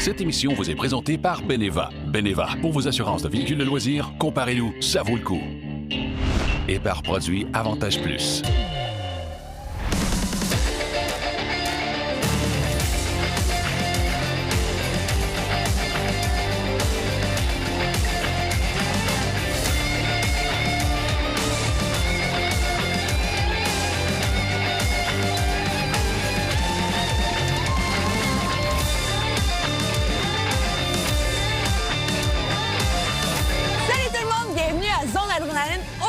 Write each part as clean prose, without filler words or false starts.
Cette émission vous est présentée par Beneva. Beneva, pour vos assurances de véhicules de loisirs, comparez-nous, ça vaut le coup. Et par Produit Avantage Plus.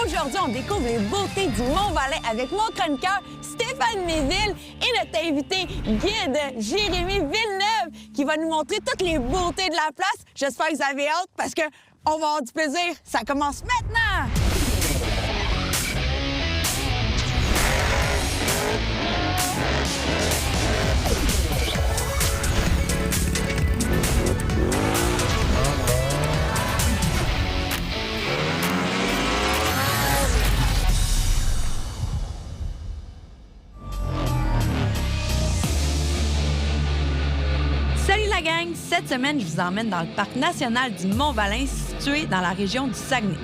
Aujourd'hui, on découvre les beautés du Mont-Valin avec mon chroniqueur Stéphane Méville et notre invité guide Jérémy Villeneuve qui va nous montrer toutes les beautés de la place. J'espère que vous avez hâte parce qu'on va avoir du plaisir. Ça commence maintenant! Salut la gang! Cette semaine, je vous emmène dans le parc national du Mont-Valin, situé dans la région du Saguenay.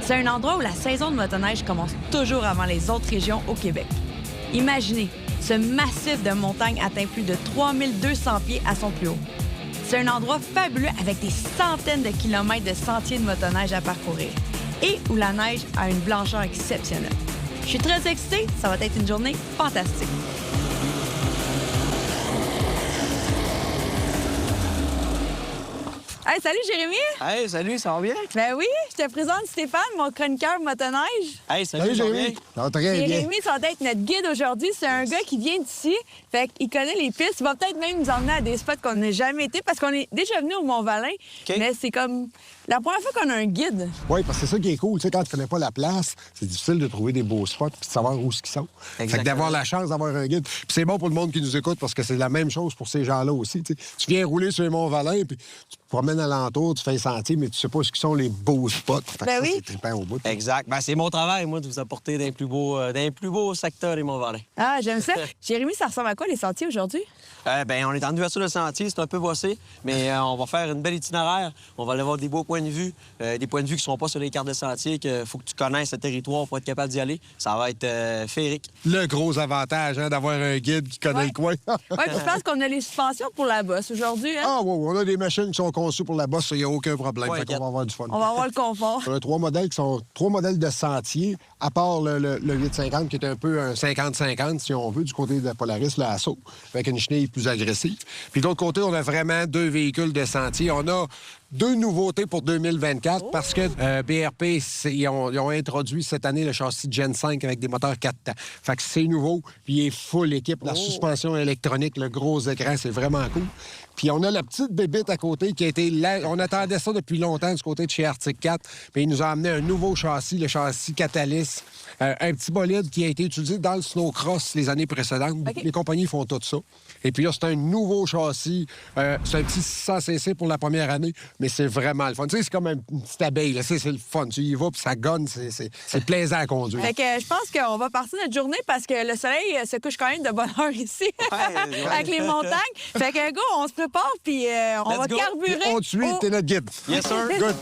C'est un endroit où la saison de motoneige commence toujours avant les autres régions au Québec. Imaginez, ce massif de montagne atteint plus de 3200 pieds à son plus haut. C'est un endroit fabuleux avec des centaines de kilomètres de sentiers de motoneige à parcourir et où la neige a une blancheur exceptionnelle. Je suis très excitée, ça va être une journée fantastique. Hey, salut Jérémy! Hey, salut, ça va bien? Ben oui, je te présente Stéphane, mon chroniqueur motoneige. Hey, salut, Jérémy! Ça va très bien. Jérémy, ça va être notre guide aujourd'hui. C'est un gars qui vient d'ici, fait qu'il connaît les pistes. Il va peut-être même nous emmener à des spots qu'on n'a jamais été parce qu'on est déjà venu au Mont-Valin. OK. Mais c'est comme la première fois qu'on a un guide. Oui, parce que c'est ça qui est cool. Tu sais, quand tu connais pas la place, c'est difficile de trouver des beaux spots et de savoir où ils sont. Fait que d'avoir la chance d'avoir un guide. Puis c'est bon pour le monde qui nous écoute parce que c'est la même chose pour ces gens-là aussi. Tu sais. Tu viens rouler sur le Mont-Valin puis tu te promènes alentour, tu fais les sentiers, mais tu sais pas ce qui sont les beaux spots. Fait que Ben ça, oui. c'est trippant au bout. Exact. Ben, c'est mon travail, moi, de vous apporter d'un plus beau secteur des Mont-Valin. Ah, j'aime ça. Jérémy, ça ressemble à quoi les sentiers aujourd'hui? Ben, on est en ouverture de sentier, c'est un peu bossé, mais on va faire une belle itinéraire. On va aller voir des beaux points de vue, des points de vue qui ne sont pas sur les cartes de sentier, qu'il faut que tu connaisses le territoire pour être capable d'y aller. Ça va être féerique. Le gros avantage d'avoir un guide qui connaît le coin. Oui, je pense qu'on a les suspensions pour la bosse aujourd'hui. Hein? Ah, oui, on a des machines qui sont conçues pour la bosse, il n'y a aucun problème. Ouais, Fait qu'on va avoir du fun. On va avoir le confort. On a trois modèles de sentiers, à part le 850 qui est un peu un 50-50, si on veut, du côté de la Polaris, le Asso, avec une chenille plus agressive. Puis de l'autre côté, on a vraiment deux véhicules de sentier. On a deux nouveautés pour 2024 parce que BRP, ils ont introduit cette année le châssis Gen 5 avec des moteurs 4 temps. Fait que c'est nouveau, puis il est full équipe. La suspension électronique, le gros écran, c'est vraiment cool. Puis on a la petite bébite à côté qui a été là. On attendait ça depuis longtemps du côté de chez Arctic 4. Puis il nous a amené un nouveau châssis, le châssis Catalyst. Un petit bolide qui a été utilisé dans le snowcross les années précédentes. OK. Les compagnies font tout ça. Et puis là, c'est un nouveau châssis. C'est un petit 600 cc pour la première année, mais c'est vraiment le fun. Tu sais, c'est comme une petite abeille. Là. C'est le fun. Tu y vas, puis ça gonne. C'est plaisant à conduire. Fait que je pense qu'on va partir notre journée parce que le soleil se couche quand même de bonne heure ici, Ouais. avec les montagnes. Fait que, go, on se prépare, puis on Let's va go. carburer. On te suit, t'es notre guide. Yes, sir. Good.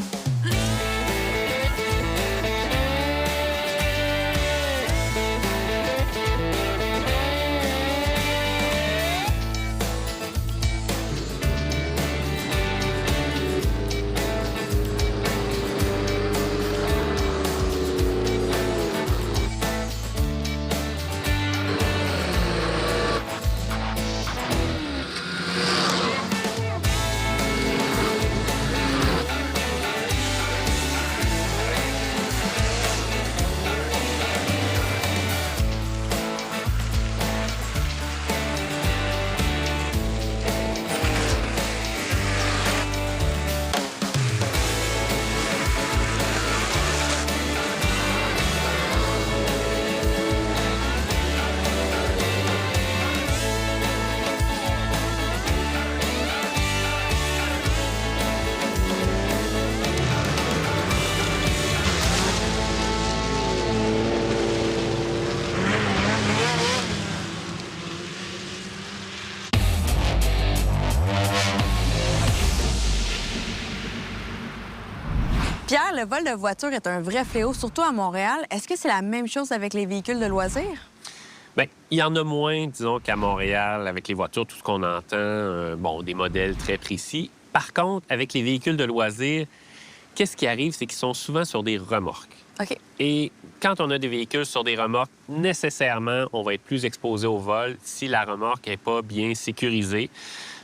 Pierre, le vol de voiture est un vrai fléau, surtout à Montréal. Est-ce que c'est la même chose avec les véhicules de loisirs? Bien, il y en a moins, disons, qu'à Montréal, avec les voitures, tout ce qu'on entend, bon, des modèles très précis. Par contre, avec les véhicules de loisirs, qu'est-ce qui arrive, c'est qu'ils sont souvent sur des remorques. OK. Et quand on a des véhicules sur des remorques, nécessairement, on va être plus exposé au vol si la remorque n'est pas bien sécurisée.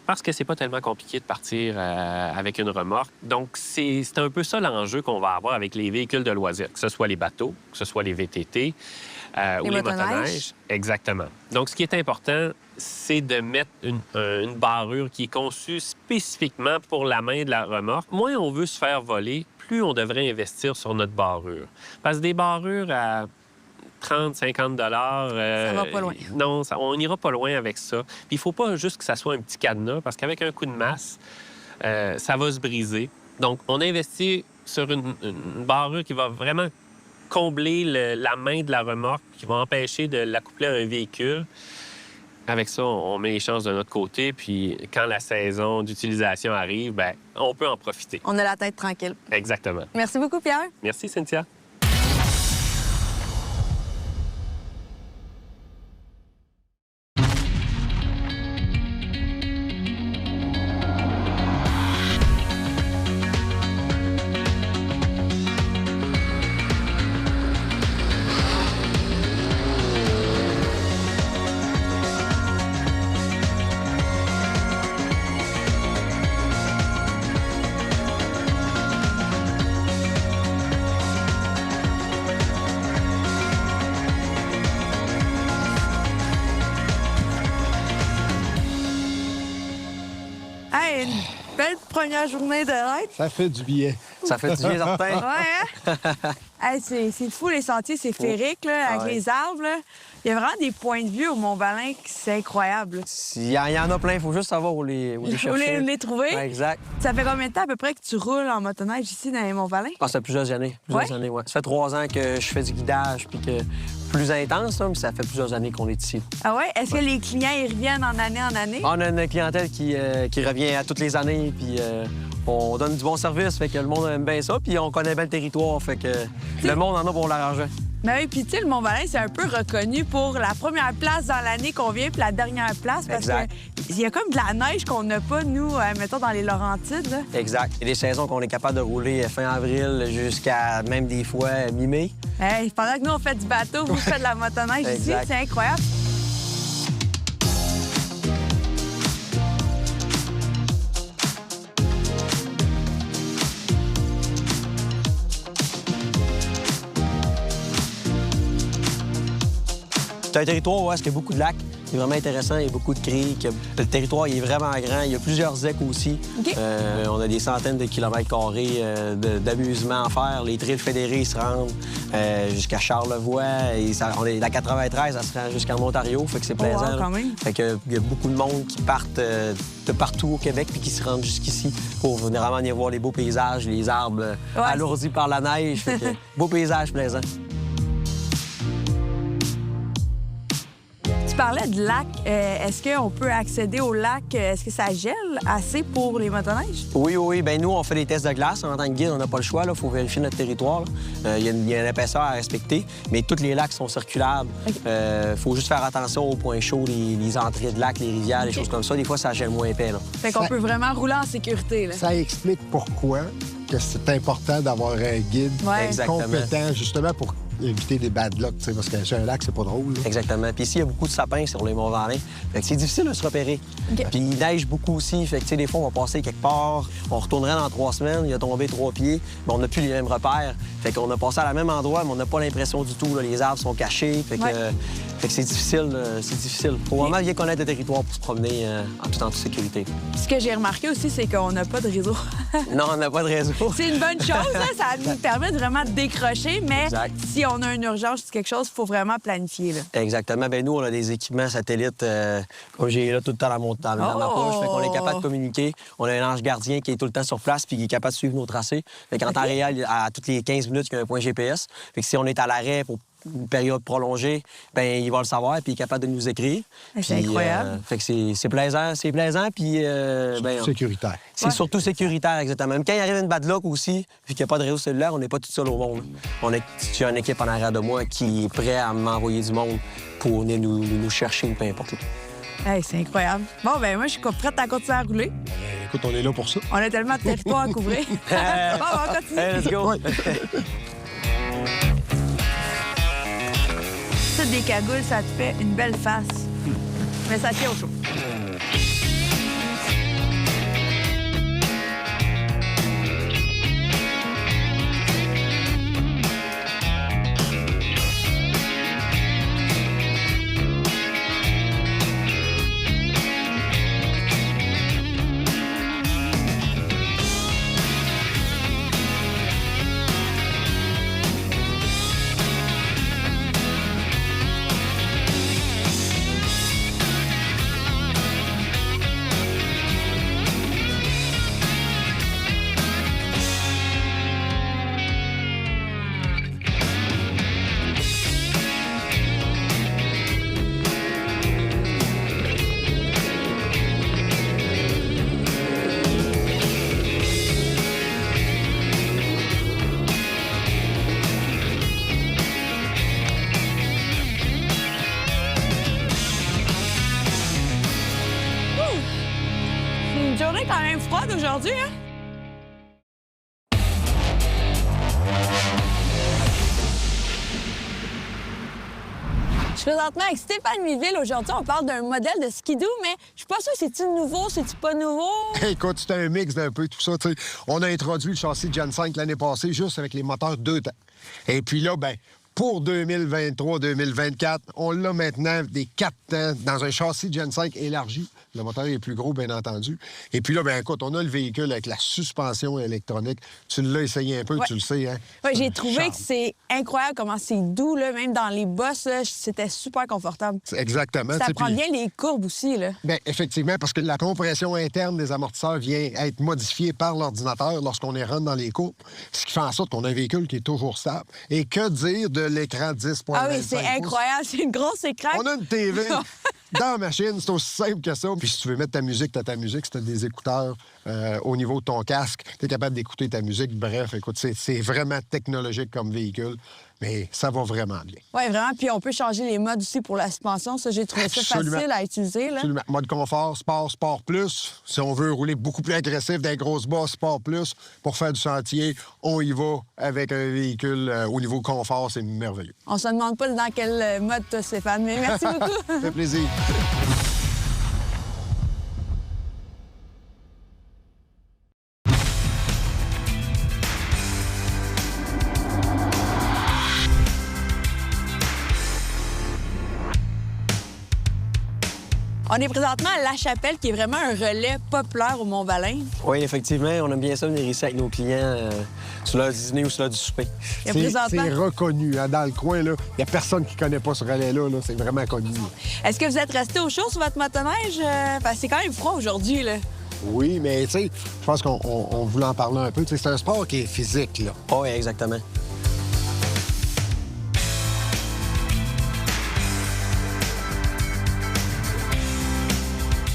Parce que c'est pas tellement compliqué de partir avec une remorque. Donc, c'est un peu ça l'enjeu qu'on va avoir avec les véhicules de loisirs, que ce soit les bateaux, que ce soit les VTT ou les motoneiges. Exactement. Donc, ce qui est important, c'est de mettre une barrure qui est conçue spécifiquement pour la main de la remorque. Moins on veut se faire voler, plus on devrait investir sur notre barrure. Parce que des barrures à 30, 50 $. Ça va pas loin. Non, on n'ira pas loin avec ça. Puis il faut pas juste que ça soit un petit cadenas, parce qu'avec un coup de masse, ça va se briser. Donc, on investit sur une barrure qui va vraiment combler la main de la remorque, qui va empêcher de l'accoupler à un véhicule. Avec ça, on met les chances de notre côté, puis quand la saison d'utilisation arrive, bien, on peut en profiter. On a la tête tranquille. Exactement. Merci beaucoup, Pierre. Merci, Cynthia. Hey, une belle première journée de raid. Ça fait du bien. Ça fait du bien, certain. Ouais, hein? Hey, c'est fou, les sentiers, c'est féerique, là, avec Ouais. les arbres. Là. Il y a vraiment des points de vue au Mont-Valin que c'est incroyable. Là. Il y en a plein, il faut juste savoir où les Faut chercher. les trouver. Ouais, exact. Ça fait combien de temps à peu près que tu roules en motoneige ici dans les Mont-Valin? Ah, ça fait plusieurs années. Ouais. Ça fait 3 ans que je fais du guidage, puis que plus intense, là, mais ça fait plusieurs années qu'on est ici. Ah ouais? Est-ce que les clients ils reviennent en année? On a une clientèle qui revient à toutes les années, puis on donne du bon service, fait que le monde aime bien ça, puis on connaît bien le territoire, fait que le monde en a pour l'argent. Ben oui, puis tu sais, le Mont-Valin, c'est un peu reconnu pour la première place dans l'année qu'on vient, puis la dernière place, parce Exact. qu'il y a comme de la neige qu'on n'a pas, nous, mettons, dans les Laurentides. Là. Exact. Il y a des saisons qu'on est capable de rouler fin avril jusqu'à même des fois mi-mai. Hey, pendant que nous, on fait du bateau, vous faites de la motoneige ici, Exact. c'est incroyable. C'est un territoire où il y a beaucoup de lacs. C'est vraiment intéressant. Il y a beaucoup de criques. Le territoire il est vraiment grand. Il y a plusieurs zecs aussi. OK. On a des centaines de kilomètres carrés d'amusement à faire. Les trails fédérés se rendent jusqu'à Charlevoix. Et la 93, ça se rend jusqu'en Ontario. Fait que c'est plaisant. wow, quand même. Fait que il y a beaucoup de monde qui partent de partout au Québec puis qui se rendent jusqu'ici pour vraiment venir voir les beaux paysages, les arbres alourdis par la neige. Fait que beau paysage plaisant. Tu parlais de lac. Est-ce qu'on peut accéder au lac? Est-ce que ça gèle assez pour les motoneiges? Oui. Bien, nous, on fait des tests de glace. En tant que guide, on n'a pas le choix. Il faut vérifier notre territoire. Il y a une épaisseur à respecter, mais tous les lacs sont circulables. Il faut juste faire attention aux points chauds, les entrées de lacs, les rivières, les choses comme ça. Des fois, ça gèle moins épais. Là. Fait qu'on Ça- peut vraiment rouler en sécurité. Là. Ça explique pourquoi que c'est important d'avoir un guide Ouais. Exactement. compétent, justement, pour éviter des bad luck, tu sais, parce que sur un lac, c'est pas drôle. là. Exactement. Puis ici, il y a beaucoup de sapins sur les Monts-Valin. Fait que c'est difficile de se repérer. OK. Puis il neige beaucoup aussi. Fait que, tu sais, des fois, on va passer quelque part. On retournerait dans 3 semaines. Il a tombé 3 pieds. Mais on n'a plus les mêmes repères. Fait qu'on a passé à la même endroit, mais on n'a pas l'impression du tout. Là. Les arbres sont cachés. Fait que, Ouais. fait que c'est difficile. C'est difficile. Faut vraiment bien connaître le territoire pour se promener en toute sécurité. Ce que j'ai remarqué aussi, c'est qu'on n'a pas de réseau. Non, on n'a pas de réseau. C'est une bonne chose, hein? Ça nous permet de vraiment décrocher, mais Exact. si on a une urgence, quelque chose, il faut vraiment planifier. Là. Exactement. Bien, nous, on a des équipements satellites, comme j'ai là tout le temps dans ma poche. Fait qu'on est capable de communiquer. On a un ange gardien qui est tout le temps sur place puis qui est capable de suivre nos tracés. Fait qu'en temps réel, à toutes les 15 minutes, il y a un point GPS. Fait que si on est à l'arrêt pour une période prolongée, bien, il va le savoir puis il est capable de nous écrire. C'est Puis, incroyable. fait que c'est plaisant, puis... ben, Sécuritaire. c'est surtout sécuritaire, exactement. Même quand il arrive une bad luck aussi, vu qu'il n'y a pas de réseau cellulaire, on n'est pas tout seul au monde. J'ai une équipe en arrière de moi qui est prête à m'envoyer du monde pour venir nous chercher ou peu importe. Hey, c'est incroyable. Bon, ben moi, je suis prête à continuer à rouler. Écoute, on est là pour ça. On a tellement de territoire à couvrir. Bon, on va continuer. Hey, let's go! Ça, des cagoules, ça te fait une belle face. Mais ça tient au chaud. C'est une journée quand même froide aujourd'hui, hein? Je suis présentement avec Stéphane Miville. Aujourd'hui, on parle d'un modèle de skidoo, mais je suis pas sûre, c'est-tu nouveau, c'est-tu pas nouveau? Écoute, c'est un mix d'un peu tout ça. T'sais. On a introduit le châssis Gen 5 l'année passée juste avec les moteurs 2 temps. Et puis là, ben pour 2023-2024, on l'a maintenant des 4 temps dans un châssis Gen 5 élargi. Le moteur est plus gros, bien entendu. Et puis là, ben écoute, on a le véhicule avec la suspension électronique. Tu l'as essayé un peu, Ouais. tu le sais, hein? Ouais, j'ai Un trouvé charme. que c'est incroyable comment c'est doux, là. Même dans les bosses, là, c'était super confortable. Exactement. Ça t'sais, prend puis- bien les courbes aussi, là. Bien, effectivement, parce que la compression interne des amortisseurs vient être modifiée par l'ordinateur lorsqu'on est rentre dans les courbes, ce qui fait en sorte qu'on a un véhicule qui est toujours stable. Et que dire de l'écran 10.25 Ah oui, c'est pouces? incroyable. C'est une grosse écran. On a une TV dans la machine, c'est aussi simple que ça. Puis si tu veux mettre ta musique, tu as ta musique. Si tu as des écouteurs au niveau de ton casque, tu es capable d'écouter ta musique. Bref, écoute, c'est vraiment technologique comme véhicule, mais ça va vraiment bien. Oui, vraiment. Puis on peut changer les modes aussi pour la suspension. Ça, j'ai trouvé ça Absolument. facile à utiliser, là. Absolument. Mode confort, sport, sport plus. Si on veut rouler beaucoup plus agressif, des grosses bas, sport plus. Pour faire du sentier, on y va avec un véhicule au niveau confort. C'est merveilleux. On se demande pas dans quel mode, toi, Stéphane. Mais merci beaucoup. Ça fait plaisir. On est présentement à La Chapelle, qui est vraiment un relais populaire au Mont-Valin. Oui, effectivement, on aime bien ça venir ici avec nos clients sur l'heure du dîner ou sur l'heure du souper. Et C'est présentement, reconnu. Hein, dans le coin, il n'y a personne qui ne connaît pas ce relais-là. Là. C'est vraiment connu. est-ce que vous êtes resté au chaud sur votre motoneige? Parce que c'est quand même froid aujourd'hui, là. Oui, mais tu sais, je pense qu'on voulait en parler un peu. Tu sais, c'est un sport qui est physique, là. Oui, exactement.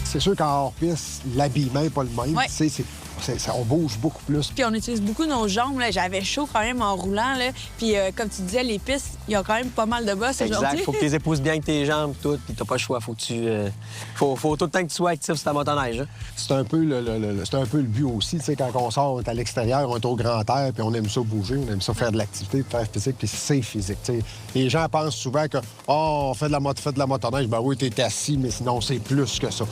C'est sûr qu'en hors-piste, l'habillement n'est pas le même. Ouais. Tu sais, on bouge beaucoup plus. Puis on utilise beaucoup nos jambes, là. J'avais chaud quand même en roulant, là. Puis comme tu disais, les pistes, il y a quand même pas mal de bosses Exact. aujourd'hui. Faut que tu les épouses bien avec tes jambes, tout, puis t'as pas le choix. Faut que tu. Faut tout le temps que tu sois actif sur ta motoneige. Hein. C'est un peu le but aussi. Tu sais, quand on sort, on est à l'extérieur, on est au grand air, puis on aime ça bouger, on aime ça faire de l'activité, faire physique, puis c'est physique. Tu sais. Les gens pensent souvent que, on fait de la motoneige. Ben oui, t'es assis, mais sinon, c'est plus que ça.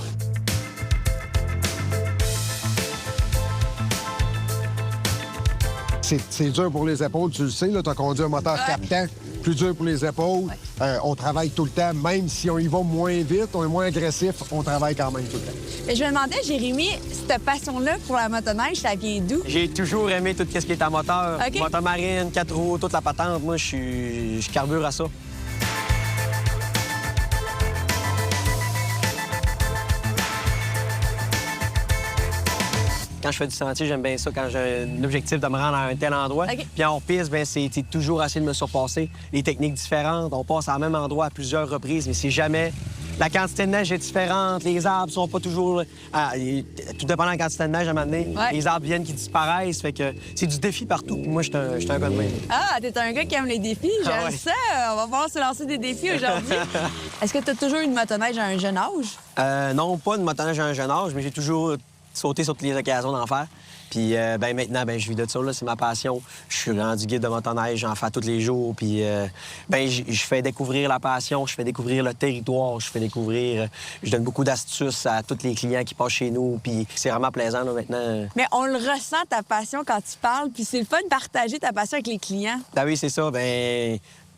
C'est dur pour les épaules, tu le sais, tu as conduit un moteur 4 temps, plus dur pour les épaules. On travaille tout le temps, même si on y va moins vite, on est moins agressif, on travaille quand même tout le temps. Mais je me demandais, Jérémy, cette passion-là pour la motoneige, ça vient d'où? J'ai toujours aimé tout ce qui est à moteur. OK. Moteur marine, 4 roues, toute la patente. Moi, je carbure à ça. quand je fais du sentier, j'aime bien ça quand j'ai un objectif de me rendre à un tel endroit. OK. Puis en piste, ben c'est toujours essayer de me surpasser. Les techniques différentes, on passe à même endroit à plusieurs reprises, mais c'est jamais... La quantité de neige est différente, les arbres sont pas toujours... tout dépend de la quantité de neige à un moment donné. Ouais. Les arbres viennent qui disparaissent, fait que c'est du défi partout. Puis moi, je suis un gars de même. Ah, t'es un gars qui aime les défis, j'aime Ah ouais. ça. On va pouvoir se lancer des défis aujourd'hui. Est-ce que t'as toujours eu de motoneige à un jeune âge? Non, pas de motoneige à un jeune âge, mais j'ai toujours sauté sur toutes les occasions d'en faire. Puis maintenant, je vis de ça, là, c'est ma passion. Je suis rendu guide de motoneige, j'en fais tous les jours. Puis je fais découvrir la passion, je fais découvrir le territoire, je donne beaucoup d'astuces à tous les clients qui passent chez nous. Puis c'est vraiment plaisant, là, maintenant. Mais on le ressent, ta passion, quand tu parles, puis c'est le fun de partager ta passion avec les clients. Ah oui, c'est ça.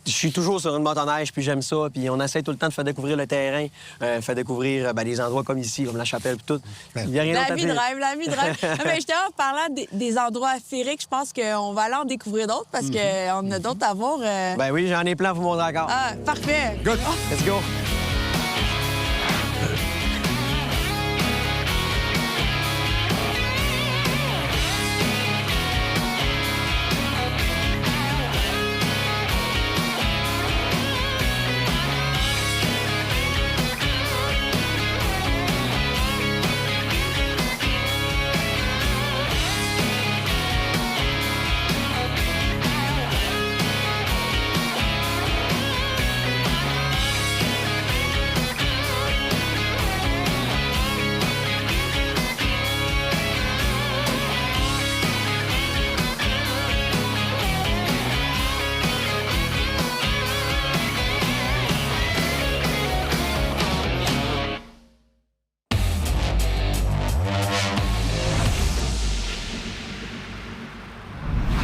Je suis toujours sur une motoneige, puis j'aime ça. Puis on essaie tout le temps de faire découvrir le terrain, faire découvrir des endroits comme ici, comme la chapelle, puis tout. Il y a rien d'autre La à vie de dire. rêve, la vie de rêve. Non, mais justement, en parlant des endroits féeriques, je pense qu'on va aller en découvrir d'autres parce qu'on a d'autres à voir. Ben oui, j'en ai plein à vous montrer encore. Ah, parfait. Good. Let's go!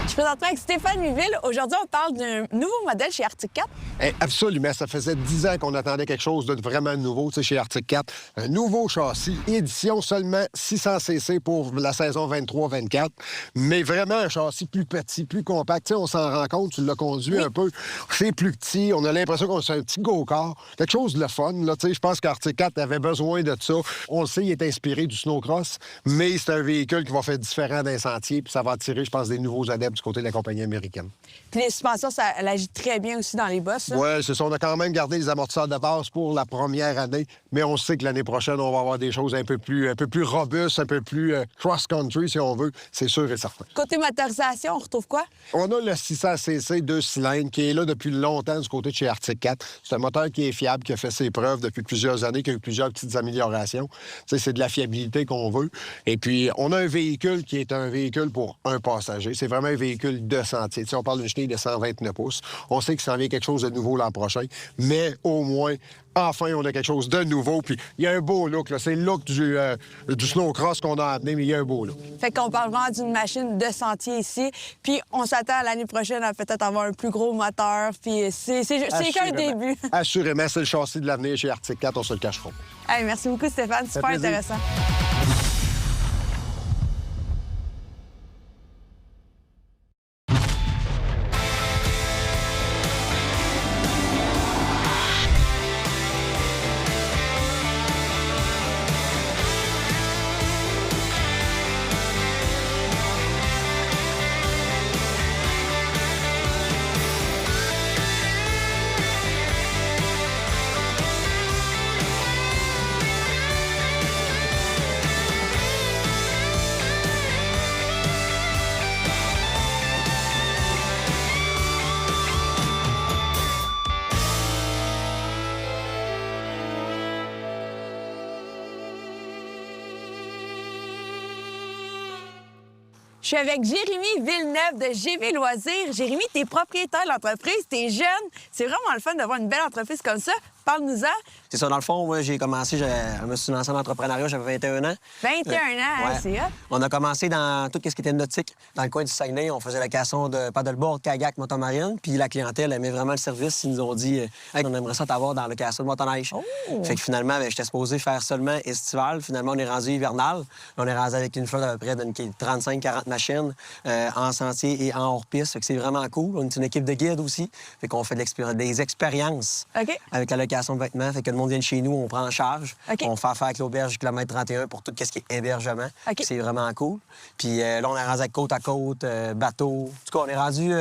Je suis présentement avec Stéphane Miville. Aujourd'hui, on parle d'un nouveau modèle chez Arctic Cat. Absolument. Ça faisait 10 ans qu'on attendait quelque chose de vraiment nouveau, tu sais, chez Arctic Cat. Un nouveau châssis, édition seulement 600 cc pour la saison 23-24, mais vraiment un châssis plus petit, plus compact. Tu sais, on s'en rend compte, tu l'as conduit un peu. C'est plus petit, on a l'impression qu'on c'est un petit go-kart. Quelque chose de le fun, là, tu sais. Je pense qu'Arctic Cat avait besoin de ça. On le sait, il est inspiré du snowcross, mais c'est un véhicule qui va faire différent d'un sentier, puis ça va attirer, je pense, des nouveaux adeptes du côté de la compagnie américaine. Puis les suspensions, ça elle agit très bien aussi dans les bosses. là. Oui, c'est ça. On a quand même gardé les amortisseurs de base pour la première année, mais on sait que l'année prochaine, on va avoir des choses un peu plus robustes, un peu plus cross-country, si on veut. C'est sûr et certain. Côté motorisation, on retrouve quoi? On a le 600 cc 2 cylindres qui est là depuis longtemps du côté de chez Arctic Cat. C'est un moteur qui est fiable, qui a fait ses preuves depuis plusieurs années, qui a eu plusieurs petites améliorations. Tu sais, c'est de la fiabilité qu'on veut. Et puis, on a un véhicule qui est un véhicule pour un passager. C'est vraiment un véhicule de sentier. Tu sais, on parle d'une chenille de 129 pouces. On sait qu'il s'en vient quelque chose de nouveau l'an prochain, mais au moins, enfin, on a quelque chose de nouveau. Puis, il y a un beau look, là. C'est le look du snowcross qu'on a amené, mais il y a un beau look. Fait qu'on parle vraiment d'une machine de sentier ici. Puis on s'attend à l'année prochaine à peut-être avoir un plus gros moteur. Puis c'est qu'un début. Assurément, c'est le châssis de l'avenir chez Arctic Cat, on se le cachera pas. Hey, merci beaucoup, Stéphane. Super plaisir. intéressant. Je suis avec Jérémy Villeneuve de GV Loisirs. Jérémy, t'es propriétaire de l'entreprise, t'es jeune. C'est vraiment le fun d'avoir une belle entreprise comme ça. Parle-nous-en. C'est ça, dans le fond, moi, j'ai commencé, je me suis lancé en entrepreneuriat, j'avais 21 ans. 21 ans, hein, Ouais. c'est hot. On a commencé dans tout ce qui était nautique. Dans le coin du Saguenay, on faisait la location de paddleboard, kayak, motomarine. Puis la clientèle aimait vraiment le service. Ils nous ont dit hey, on aimerait ça t'avoir dans la location de motoneige. Oh! Fait que finalement, j'étais supposé faire seulement estival. Finalement, on est rendu hivernal. On est rendu avec une flotte à peu près de 35-40 machines en sentier et en hors-piste. Fait que c'est vraiment cool. On est une équipe de guides aussi. Fait qu'on fait des expériences OK. avec la location fabrication de vêtements. Fait que le monde vient de chez nous, on prend en charge. OK. On fait affaire avec l'auberge kilomètre 31 pour tout ce qui est hébergement. OK. C'est vraiment cool. Puis là, on est rendu avec côte à côte, bateau. En tout cas, on est rendu...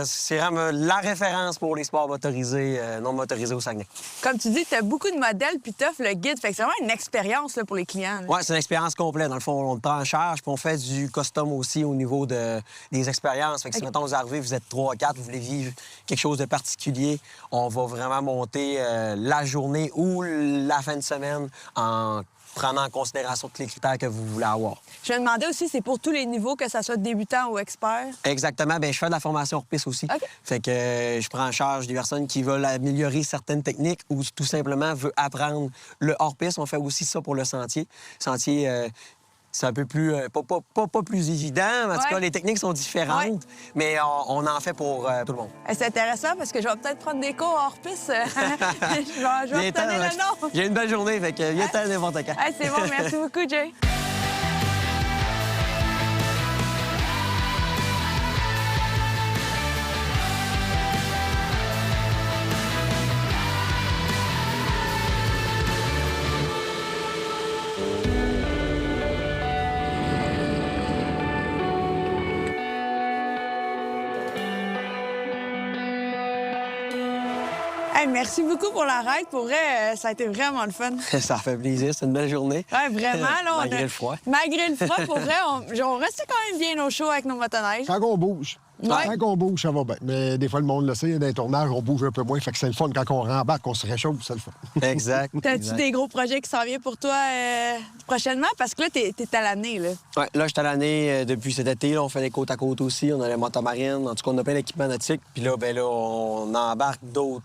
c'est vraiment la référence pour les sports motorisés, non motorisés au Saguenay. Comme tu dis, tu as beaucoup de modèles, puis tu offres le guide. Fait que c'est vraiment une expérience là, pour les clients. Là. Oui, c'est une expérience complète. Dans le fond, on te prend en charge, puis on fait du custom aussi au niveau des expériences. Fait que si, mettons, vous arrivez, vous êtes 3 4, vous voulez vivre quelque chose de particulier, on va vraiment monter la journée ou la fin de semaine en prenant en considération tous les critères que vous voulez avoir. Je me demandais aussi, c'est pour tous les niveaux, que ça soit débutant ou expert? Exactement. Bien, je fais de la formation hors-piste aussi. OK. Fait que je prends en charge des personnes qui veulent améliorer certaines techniques ou tout simplement veulent apprendre le hors-piste. On fait aussi ça pour le sentier. Sentier, c'est un peu plus... pas plus évident, mais en tout Ouais. cas, les techniques sont différentes, Ouais. mais on en fait pour tout le monde. C'est intéressant parce que je vais peut-être prendre des cours hors piste. je vais Viens-t'en, retenir le nom. J'ai une belle journée, fait que viens-t'en n'importe quand. Hey, c'est bon, merci beaucoup, Jay. Hey, merci beaucoup pour la ride. Pour vrai, ça a été vraiment le fun. Ça fait plaisir, c'est une belle journée. Ouais, vraiment. Là, Malgré le froid. Malgré le froid, pour vrai, on restait quand même bien au chaud avec nos motoneiges. Quand on bouge. Ouais. Quand on bouge, ça va bien. Mais des fois, le monde le sait, dans les tournages, on bouge un peu moins. Fait que c'est le fun. Quand on rembarque, on se réchauffe, c'est le fun. Exact. T'as-tu exact. des gros projets qui s'en viennent pour toi prochainement? Parce que là, t'es à l'année, là. Ouais, là, je suis à l'année depuis cet été. Là, on fait les côtes à côte aussi. On a les motomarines. En tout cas, on a plein d'équipements nautiques. Puis là, ben là, on embarque d'autres projets.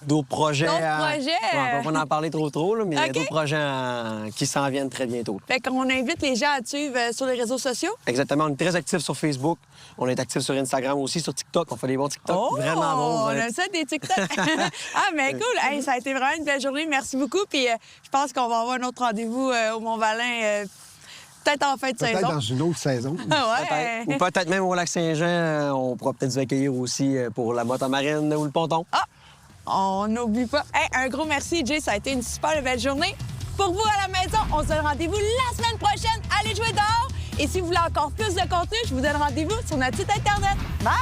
D'autres projets? Ouais, on va pas en parler trop, là, mais il y a OK. d'autres projets qui s'en viennent très bientôt. Fait qu'on invite les gens à te suivre sur les réseaux sociaux. Exactement. On est très actifs sur Facebook. On est actifs sur Instagram aussi, sur TikTok. On fait des bons TikTok. Oh, Vraiment bons. on aime ça, des TikTok. Ah, mais cool. Hey, ça a été vraiment une belle journée. Merci beaucoup. Puis je pense qu'on va avoir un autre rendez-vous au Mont-Valin, peut-être en fin de Peut-être saison. dans une autre saison. Ouais. Ou peut-être même au Lac-Saint-Jean, on pourra peut-être vous accueillir aussi pour la motomarine ou le ponton. Ah, on n'oublie pas. Hey, un gros merci, Jay. Ça a été une super belle journée. Pour vous à la maison, on se donne rendez-vous la semaine prochaine. Allez jouer dehors. Et si vous voulez encore plus de contenu, je vous donne rendez-vous sur notre site Internet. Bye!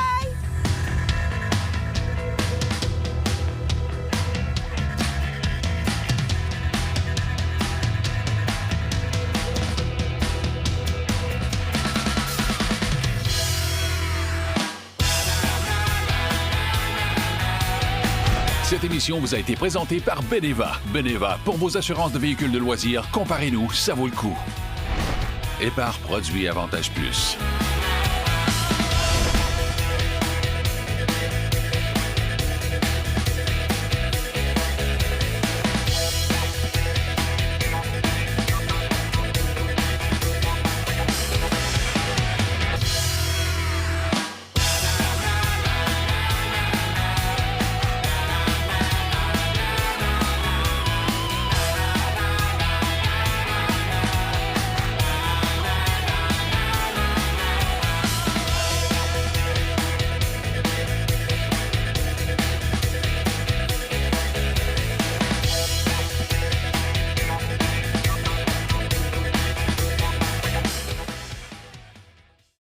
Cette émission vous a été présentée par Beneva. Beneva, pour vos assurances de véhicules de loisirs, comparez-nous, ça vaut le coup. Et par Produits Avantage Plus.